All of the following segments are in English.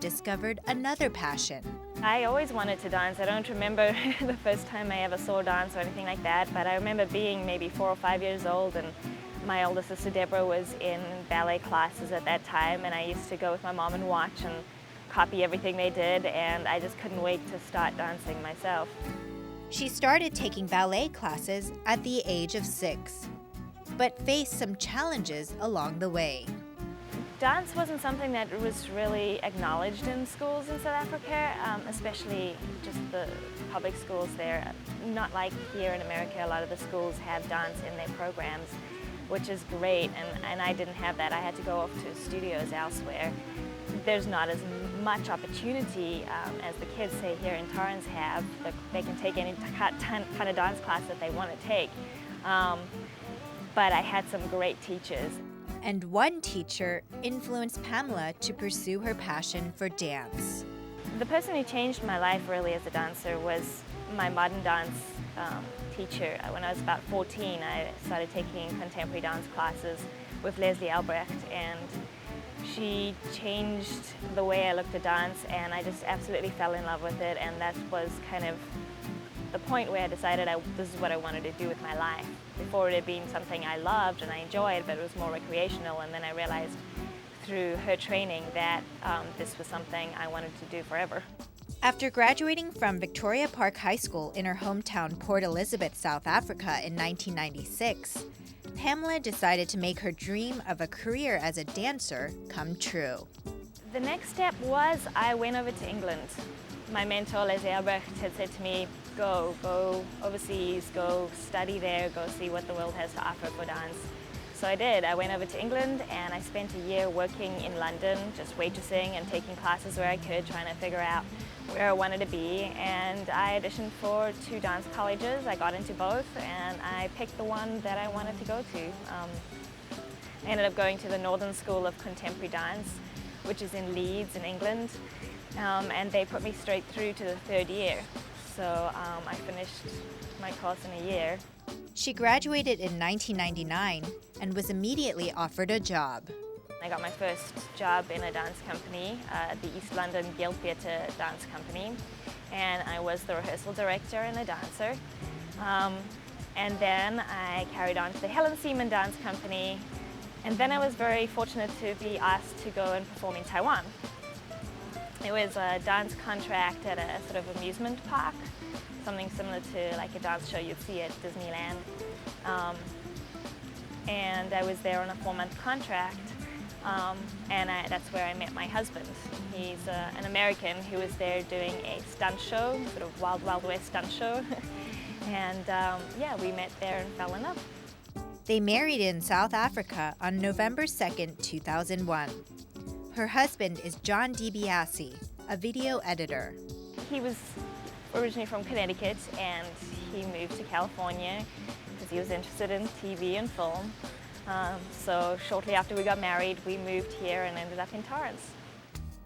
discovered another passion. I always wanted to dance. I don't remember the first time I ever saw dance or anything like that, but I remember being maybe 4 or 5 years old, and my older sister Deborah was in ballet classes at that time, and I used to go with my mom and watch and copy everything they did, and I just couldn't wait to start dancing myself. She started taking ballet classes at the age of 6, but faced some challenges along the way. Dance wasn't something that was really acknowledged in schools in South Africa, especially just the public schools there. Not like here in America, a lot of the schools have dance in their programs, which is great, and I didn't have that. I had to go off to studios elsewhere. There's not as much opportunity as the kids, say, here in Torrance have. They can take any kind of dance class that they want to take. But I had some great teachers. And one teacher influenced Pamela to pursue her passion for dance. The person who changed my life really as a dancer was my modern dance teacher. When I was about 14, I started taking contemporary dance classes with Leslie Albrecht, and she changed the way I looked at dance, and I just absolutely fell in love with it, and that was kind of the point where I decided this is what I wanted to do with my life. Before it had been something I loved and I enjoyed, but it was more recreational, and then I realized through her training that this was something I wanted to do forever. After graduating from Victoria Park High School in her hometown Port Elizabeth, South Africa in 1996, Pamela decided to make her dream of a career as a dancer come true. The next step was I went over to England. My mentor, Leslie Albrecht, had said to me, go overseas, go study there, go see what the world has to offer for dance. So I did. I went over to England and I spent a year working in London, just waitressing and taking classes where I could, trying to figure out where I wanted to be. And I auditioned for 2 dance colleges. I got into both, and I picked the one that I wanted to go to. I ended up going to the Northern School of Contemporary Dance, which is in Leeds in England, and they put me straight through to the 3rd year. So I finished my course in a year. She graduated in 1999 and was immediately offered a job. I got my first job in a dance company, the East London Guild Theatre Dance Company, and I was the rehearsal director and a dancer. And then I carried on to the Helen Seaman Dance Company, and then I was very fortunate to be asked to go and perform in Taiwan. It was a dance contract at a sort of amusement park, something similar to like a dance show you'd see at Disneyland. And I was there on a 4-month contract, and that's where I met my husband. He's an American who was there doing a stunt show, sort of Wild Wild West stunt show. And yeah, we met there and fell in love. They married in South Africa on November 2nd, 2001. Her husband is Pamela Debiase, a video editor. He was originally from Connecticut, and he moved to California because he was interested in TV and film. So shortly after we got married, we moved here and ended up in Torrance.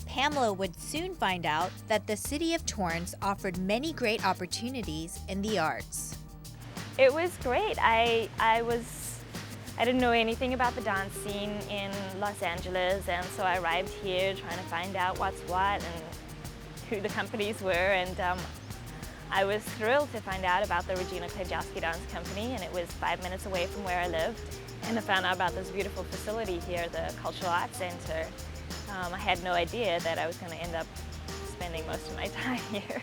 Pamela would soon find out that the city of Torrance offered many great opportunities in the arts. It was great. I didn't know anything about the dance scene in Los Angeles, and so I arrived here trying to find out what's what and who the companies were, and I was thrilled to find out about the Regina Klijowski Dance Company, and it was 5 minutes away from where I lived. And I found out about this beautiful facility here, the Cultural Arts Center. I had no idea that I was going to end up spending most of my time here.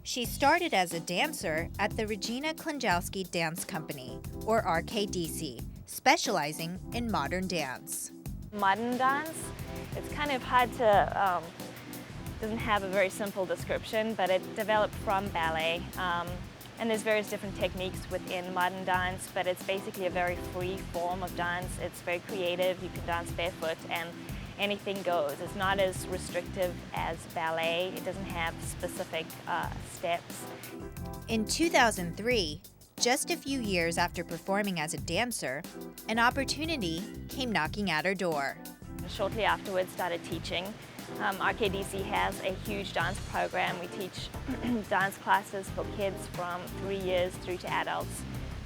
She started as a dancer at the Regina Klijowski Dance Company, or RKDC, specializing in modern dance. Modern dance, it's kind of hard to, doesn't have a very simple description, but it developed from ballet. And there's various different techniques within modern dance, but it's basically a very free form of dance. It's very creative. You can dance barefoot and anything goes. It's not as restrictive as ballet. It doesn't have specific steps. In 2003, just a few years after performing as a dancer, an opportunity came knocking at her door. Shortly afterwards, started teaching. RKDC has a huge dance program. We teach dance classes for kids from 3 years through to adults.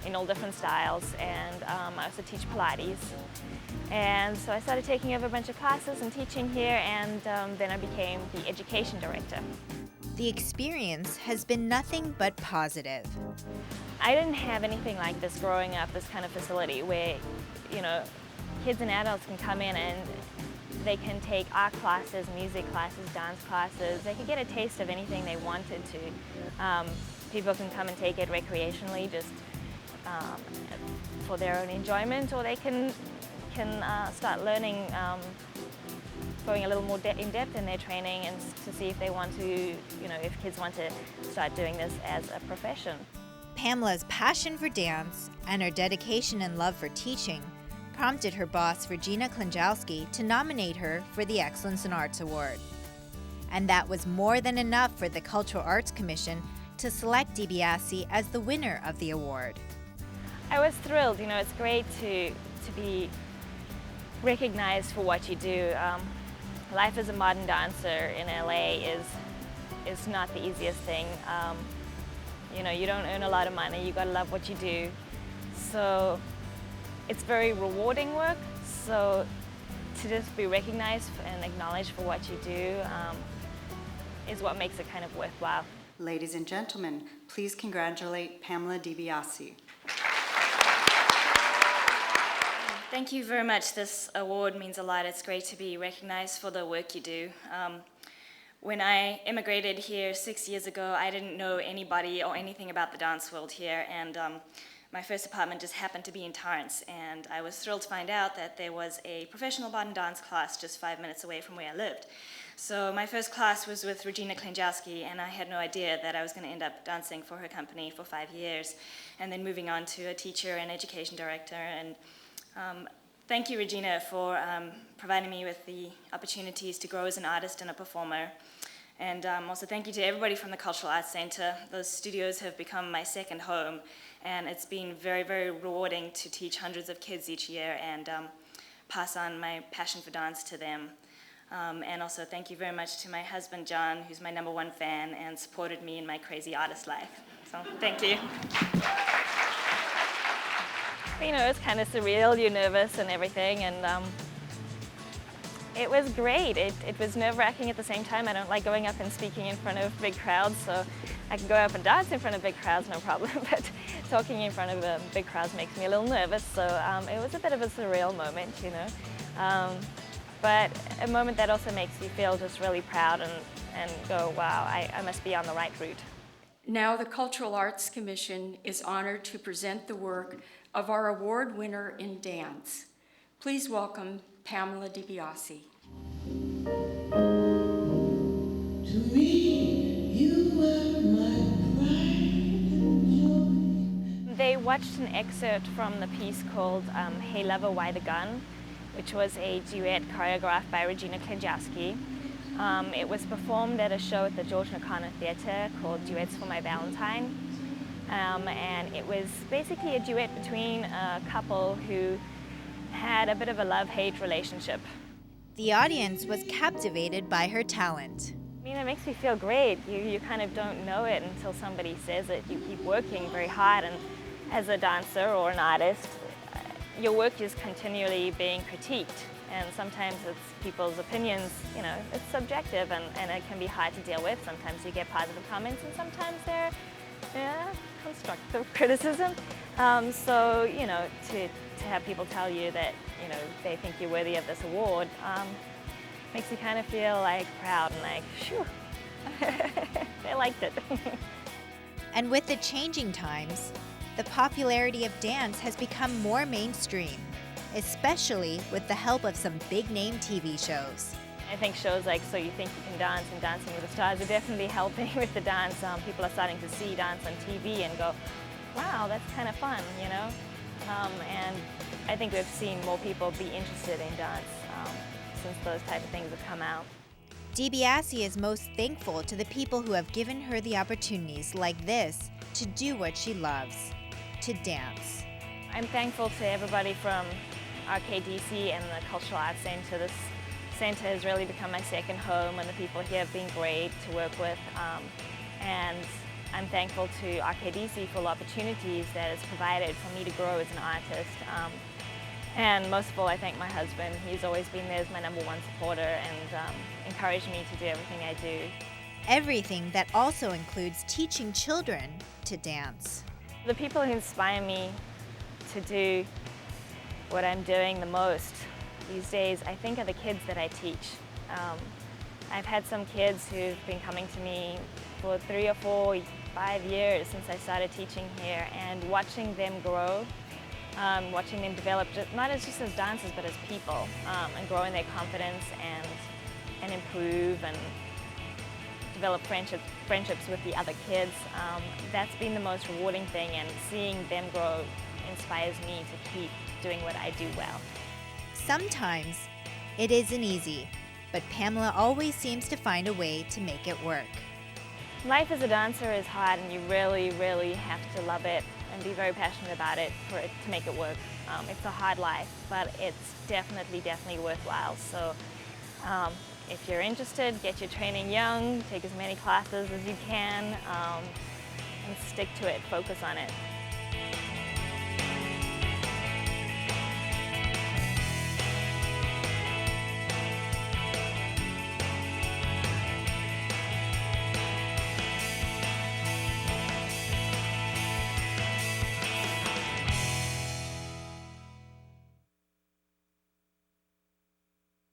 in all different styles, and I also teach Pilates. And so I started taking over a bunch of classes and teaching here, and then I became the education director. The experience has been nothing but positive. I didn't have anything like this growing up, this kind of facility where, you know, kids and adults can come in and they can take art classes, music classes, dance classes. They can get a taste of anything they wanted to. People can come and take it recreationally, just for their own enjoyment, or they can start learning, going a little more in depth in their training, and to see if they want to, you know, if kids want to start doing this as a profession. Pamela's passion for dance and her dedication and love for teaching prompted her boss, Regina Klinjowski, to nominate her for the Excellence in Arts Award. And that was more than enough for the Cultural Arts Commission to select Debiase as the winner of the award. I was thrilled. You know, it's great to be recognized for what you do. Life as a modern dancer in LA is not the easiest thing. You know, you don't earn a lot of money, you gotta love what you do. So it's very rewarding work, so to just be recognized and acknowledged for what you do is what makes it kind of worthwhile. Ladies and gentlemen, please congratulate Pamela Debiase. Thank you very much. This award means a lot. It's great to be recognized for the work you do. When I immigrated here 6 years ago, I didn't know anybody or anything about the dance world here, and my first apartment just happened to be in Torrance, and I was thrilled to find out that there was a professional modern dance class just 5 minutes away from where I lived. So my first class was with Regina Klinjowski, and I had no idea that I was going to end up dancing for her company for 5 years, and then moving on to a teacher and education director. And thank you, Regina, for providing me with the opportunities to grow as an artist and a performer. And also thank you to everybody from the Cultural Arts Center. Those studios have become my second home, and it's been very, very rewarding to teach hundreds of kids each year and pass on my passion for dance to them. And also thank you very much to my husband, John, who's my #1 fan and supported me in my crazy artist life. So thank you. You know, it's kind of surreal, you're nervous and everything, and it was great. It was nerve-wracking at the same time. I don't like going up and speaking in front of big crowds, so I can go up and dance in front of big crowds, no problem, but talking in front of big crowds makes me a little nervous, so it was a bit of a surreal moment, you know. But a moment that also makes you feel just really proud and go, wow, I must be on the right route. Now the Cultural Arts Commission is honored to present the work of our award winner in dance. Please welcome Pamela Debiase. To me, you were my pride and joy. They watched an excerpt from the piece called Hey Lover, Why the Gun, which was a duet choreographed by Regina Klinjowski. It was performed at a show at the George Nakano Theatre called Duets for My Valentine. And it was basically a duet between a couple who had a bit of a love-hate relationship. The audience was captivated by her talent. I mean, it makes me feel great. You kind of don't know it until somebody says it. You keep working very hard, and as a dancer or an artist, your work is continually being critiqued. And sometimes it's people's opinions, you know, it's subjective, and it can be hard to deal with. Sometimes you get positive comments, and sometimes they're constructive criticism. So, you know, to have people tell you that, you know, they think you're worthy of this award makes you kind of feel like proud and like, phew, they liked it. And with the changing times, the popularity of dance has become more mainstream, especially with the help of some big-name TV shows. I think shows like So You Think You Can Dance and Dancing with the Stars are definitely helping with the dance. People are starting to see dance on TV and go, wow, that's kind of fun, you know? And I think we've seen more people be interested in dance since those type of things have come out. Debiase is most thankful to the people who have given her the opportunities like this to do what she loves, to dance. I'm thankful to everybody from RKDC and the Cultural Arts Center. This center has really become my second home, and the people here have been great to work with. And I'm thankful to RKDC for the opportunities that it's provided for me to grow as an artist. And most of all, I thank my husband. He's always been there as my #1 supporter and encouraged me to do everything I do. Everything that also includes teaching children to dance. The people who inspire me to do what I'm doing the most these days, I think, are the kids that I teach. I've had some kids who've been coming to me for 3 or 4, 5 years since I started teaching here, and watching them grow, watching them develop, not just as dancers, but as people, and grow in their confidence and improve and develop friendships with the other kids. That's been the most rewarding thing, and seeing them grow inspires me to keep doing what I do well. Sometimes it isn't easy, but Pamela always seems to find a way to make it work. Life as a dancer is hard, and you really, really have to love it and be very passionate about it for it to make it work. It's a hard life, but it's definitely worthwhile. So if you're interested, get your training young, take as many classes as you can, and stick to it, focus on it.